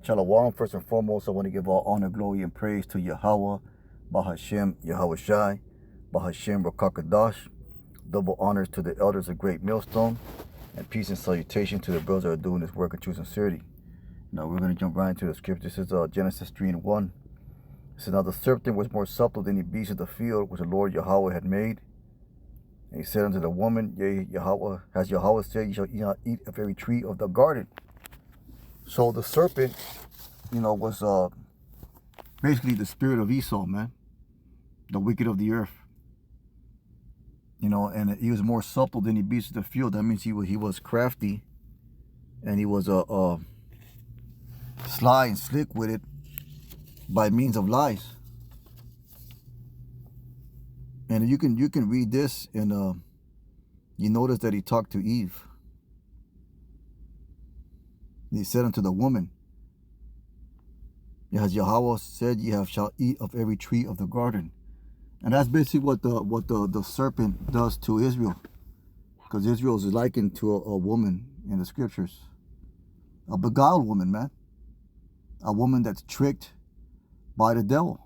Shalom. First and foremost, I want to give all honor, glory, and praise to Yahweh, Bahashem, Yahweh Shai, Bahashem, Rakakadash. Double honors to the elders of Great Millstone, and peace and salutation to the brothers that are doing this work in true sincerity. Now we're going to jump right into the scripture. This is Genesis 3:1. It says, "Now the serpent was more subtle than the beast of the field, which the Lord Yahweh had made. And he said unto the woman, Yea, Yahweh, has Yahweh said, You shall not eat of every tree of the garden." So the serpent, was basically the spirit of Esau, man, the wicked of the earth. And he was more subtle than the beasts of the field. That means he was crafty, and he was sly and slick with it by means of lies. And you can read this, and you notice that he talked to Eve. He said unto the woman, "As Yahweh said, ye shall eat of every tree of the garden." And that's basically what the serpent does to Israel, because Israel is likened to a woman in the scriptures, a beguiled woman, man, a woman that's tricked by the devil.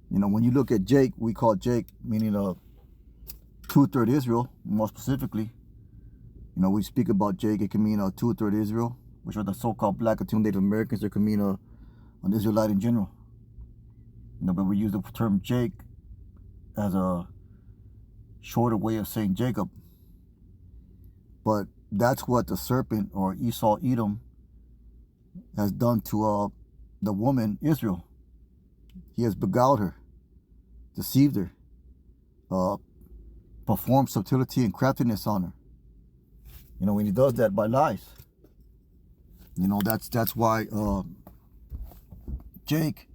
When you look at Jake, we call Jake, meaning two-third Israel, more specifically. We speak about Jake, it can mean a two-third Israel, which are the so-called black and Native Americans. It can mean an Israelite in general. But we use the term Jake as a shorter way of saying Jacob. But that's what the serpent, or Esau Edom, has done to the woman Israel. He has beguiled her, deceived her, performed subtlety and craftiness on her. When he does that by lies. That's why Jake,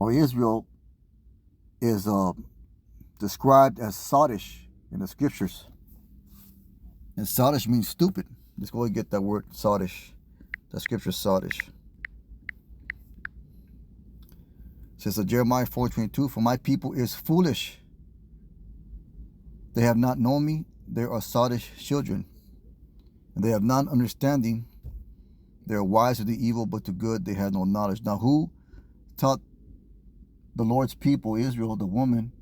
or Israel, is described as sottish in the scriptures. And sottish means stupid. Let's go and get that word, sottish. The scripture sottish. It says, Jeremiah 4:22, "For my people is foolish. They have not known me. They are sottish children. And they have not understanding. They are wise to do evil, but to good they have no knowledge." Now, who taught the Lord's people, Israel, the woman,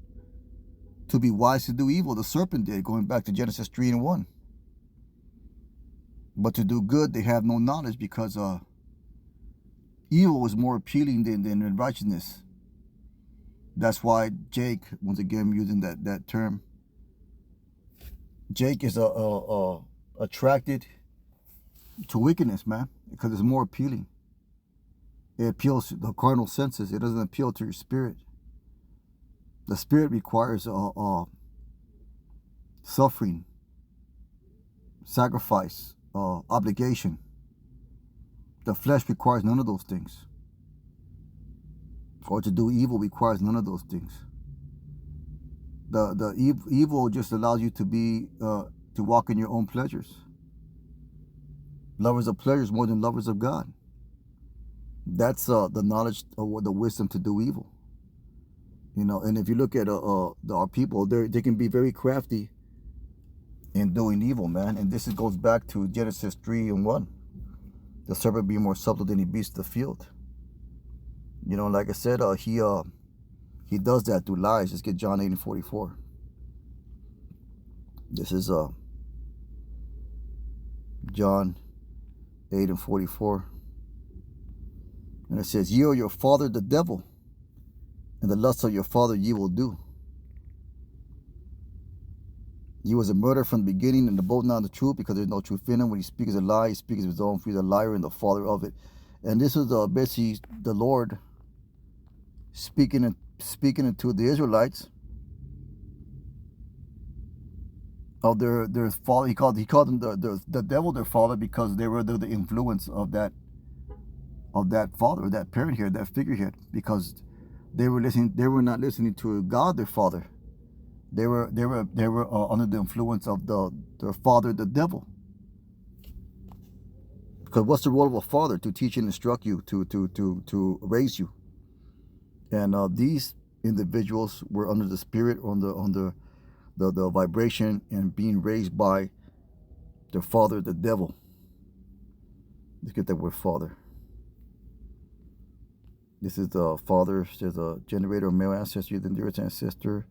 to be wise to do evil? The serpent did, going back to Genesis 3:1. But to do good they have no knowledge, because evil was more appealing than righteousness. That's why Jake, once again using that term, Jake is attracted to wickedness, man, because it's more appealing. It appeals to the carnal senses. It doesn't appeal to your spirit. The spirit requires suffering, sacrifice, obligation. The flesh requires none of those things. Or to do evil requires none of those things. The evil just allows you to walk in your own pleasures. Lovers of pleasures more than lovers of God. That's the knowledge or the wisdom to do evil. And if you look at our people, they can be very crafty in doing evil, man. And this goes back to Genesis 3:1. The serpent being more subtle than the beast of the field. Like I said, he does that through lies. Let's get John 8:44. This is John 8:44. And it says, "Ye are your father the devil, and the lust of your father ye will do. He was a murderer from the beginning, and abode not the truth, because there is no truth in him. When he speaks a lie, he speaks of his own, for he is a liar and the father of it." And this is basically the Lord speaking into the Israelites of their father. He called them the devil their father, because they were the influence of that father, that parent here, that figure here, because they were not listening to God their father. They were under the influence of their father, the devil. Because what's the role of a father? To teach and instruct you, to raise you. And these individuals were under the spirit, under the vibration, and being raised by their father, the devil. Let's get that word father. This is the father. There's a generator of male ancestry, then there is ancestor.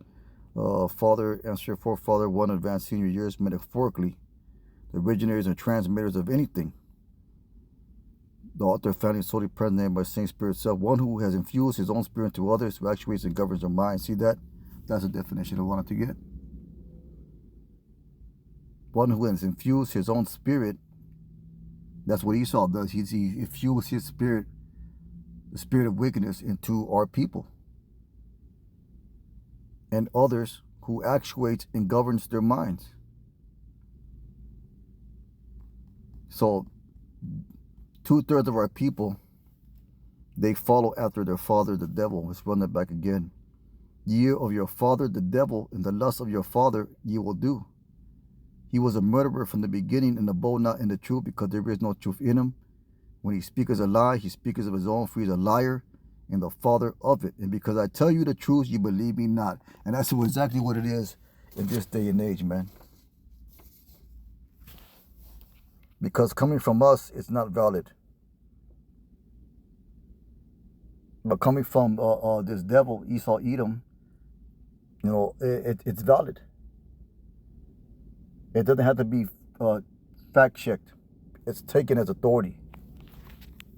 Father, ancestor, forefather, one advanced senior years, metaphorically. The originators and transmitters of anything. The author founding solely present by the same spirit itself. One who has infused his own spirit into others, who actuates and governs their mind. See that? That's the definition I wanted to get. One who has infused his own spirit. That's what Esau does. He infused his spirit, the spirit of wickedness, into our people. And others who actuates and governs their minds. So 2/3 of our people, they follow after their father, the devil. Let's run that back again. Ye of your father, the devil, and the lust of your father ye will do. He was a murderer from the beginning, and abode not in the truth, because there is no truth in him. When he speaketh a lie, he speaketh of his own, for he is a liar, and the father of it. And because I tell you the truth, you believe me not. And that's exactly what it is in this day and age, man. Because coming from us, it's not valid. But coming from this devil, Esau, Edom, you know, it's valid. It doesn't have to be fact-checked. It's taken as authority.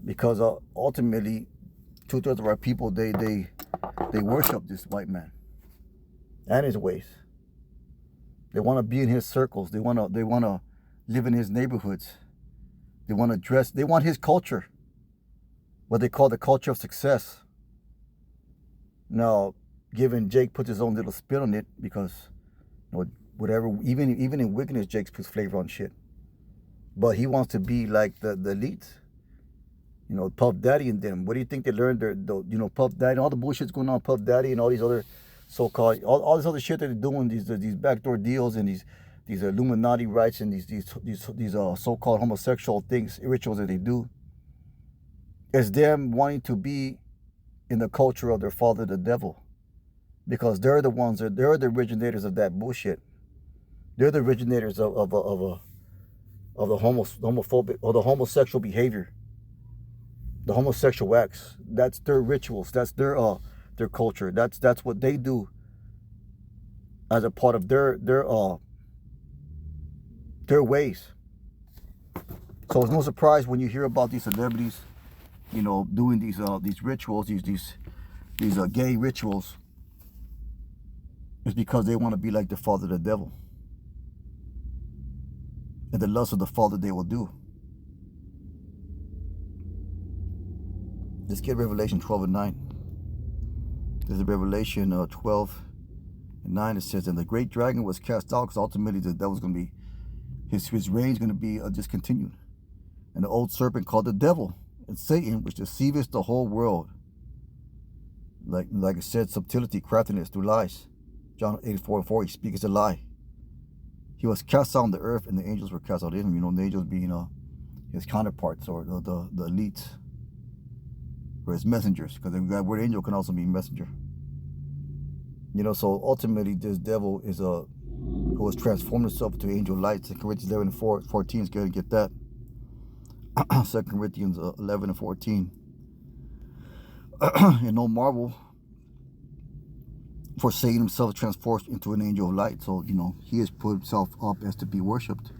Because ultimately, 2/3 of our people, they worship this white man and his ways. They want to be in his circles. They want to live in his neighborhoods. They want to dress. They want his culture, what they call the culture of success. Now, given Jake puts his own little spin on it, because you know, whatever, even in wickedness, Jake puts flavor on shit. But he wants to be like the elites. You know, Puff Daddy and them. What do you think they learned? You know, Puff Daddy, all the bullshit's going on, Puff Daddy and all these other so-called, all this other shit that they're doing, these backdoor deals and these Illuminati rights and these so-called homosexual things, rituals that they do. It's them wanting to be in the culture of their father, the devil, because they're the ones they're the originators of that bullshit. They're the originators of the homophobic or the homosexual behavior. The homosexual acts, that's their rituals, that's their culture, that's what they do as a part of their ways. So it's no surprise when you hear about these celebrities, you know, doing these rituals, these gay rituals. It's because they want to be like the father, the devil, and the lust of the father they will do. Let's get Revelation 12:9. There's a Revelation 12:9. It says, and the great dragon was cast out, because ultimately the devil's going to be, his reign is going to be discontinued. And the old serpent called the devil and Satan, which deceiveth the whole world. Like it said, subtlety, craftiness through lies. John 8:4-4, he speaks a lie. He was cast out on the earth, and the angels were cast out in him. You know, the angels being his counterparts, or the elites, or his messengers, because the word angel can also mean messenger. You know, so ultimately this devil is who has transformed himself into angel light. 2 Corinthians 11:14 is going to get that. 2 Corinthians 11:14. And no marvel, for Satan himself transformed into an angel of light. So, you know, he has put himself up as to be worshipped.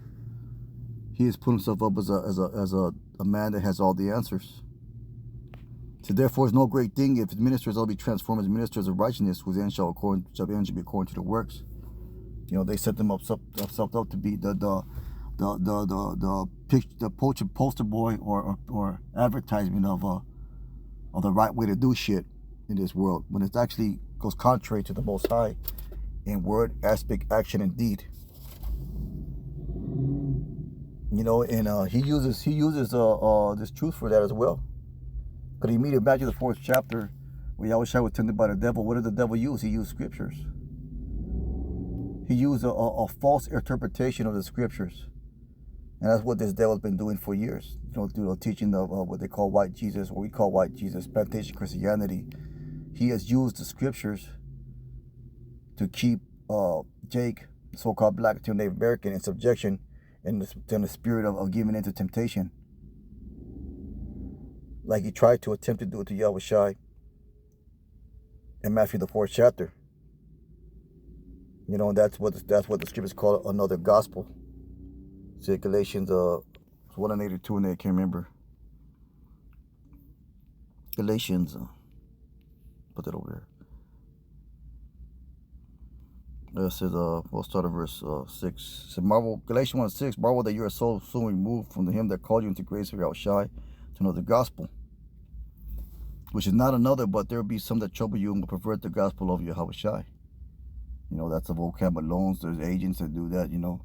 He has put himself up as a man that has all the answers. So therefore, it's no great thing if his ministers all be transformed as ministers of righteousness, whose end shall be according to the works. You know, they set them up to be the poster boy or advertisement of the right way to do shit in this world, when it actually goes contrary to the Most High in word, aspect, action, and deed. You know, and he uses this truth for that as well. Because immediately back to the 4th chapter, where Yahushua was tempted by the devil, what did the devil use? He used scriptures. He used a false interpretation of the scriptures. And that's what this devil's been doing for years. You know, through the teaching of what they call white Jesus, what we call white Jesus, plantation Christianity. He has used the scriptures to keep Jake, the so-called black Native American, in subjection, in the spirit of giving into temptation. like he tried to attempt to do it to Yahushua in Matthew the 4th chapter. You know, that's what the scriptures call another gospel. See, Galatians 1:82, and I can't remember. Galatians, put that over there. It says, we'll start at verse 6. It says, Galatians 1:6, marvel that you are so soon removed from him that called you into grace of Yahushua to another gospel, which is not another, but there will be some that trouble you and will pervert the gospel of Yahushua. You know, that's the vocab alone. There's agents that do that, you know.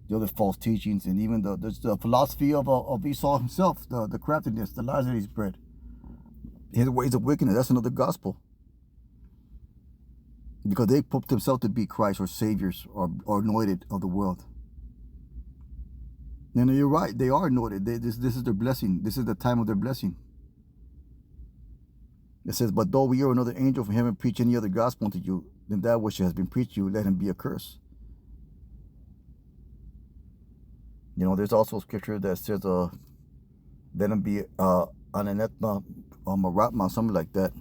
The other false teachings, and even there's the philosophy of Esau himself, the craftiness, the lies that he spread. His ways of wickedness, that's another gospel. Because they put themselves to be Christ or saviors or anointed of the world. And you're right, they are anointed. This is their blessing. This is the time of their blessing. It says, but though we hear another angel from heaven preach any other gospel unto you than that which has been preached to you, let him be accursed. You know, there's also a scripture that says, let him be ananetma or maratma, something like that.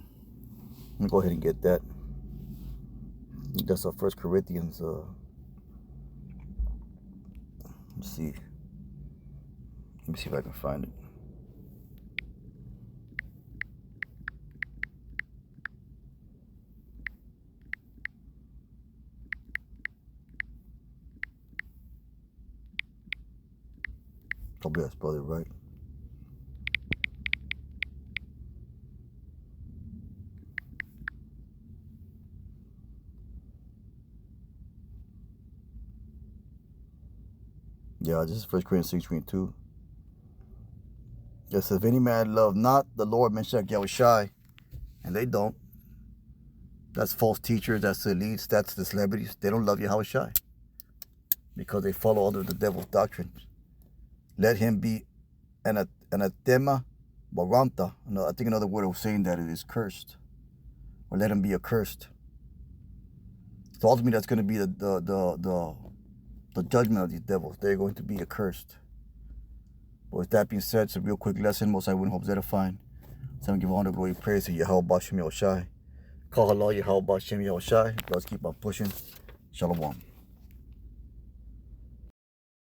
Let me go ahead and get that. That's 1 Corinthians. Let's see. Let me see if I can find it. Probably I spelled it right. Yeah, this is 1 Corinthians 6:22. It says, if any man love not the Lord, Meshach Yahushai, and they don't. That's false teachers, that's the elites, that's the celebrities. They don't love Yahushai because they follow under the devil's doctrines. Let him be anathema baranta. No, I think another word of saying that it is cursed. Or let him be accursed. So ultimately that's going to be the judgment of these devils. They're going to be accursed. But with that being said, it's a real quick lesson. Most I wouldn't hope edifying. So I'm give honor, glory, praise to Yahweh Bashem Yahushai. Call Allah Yahweh Bashem Yahushai. Let's keep on pushing. Shalom.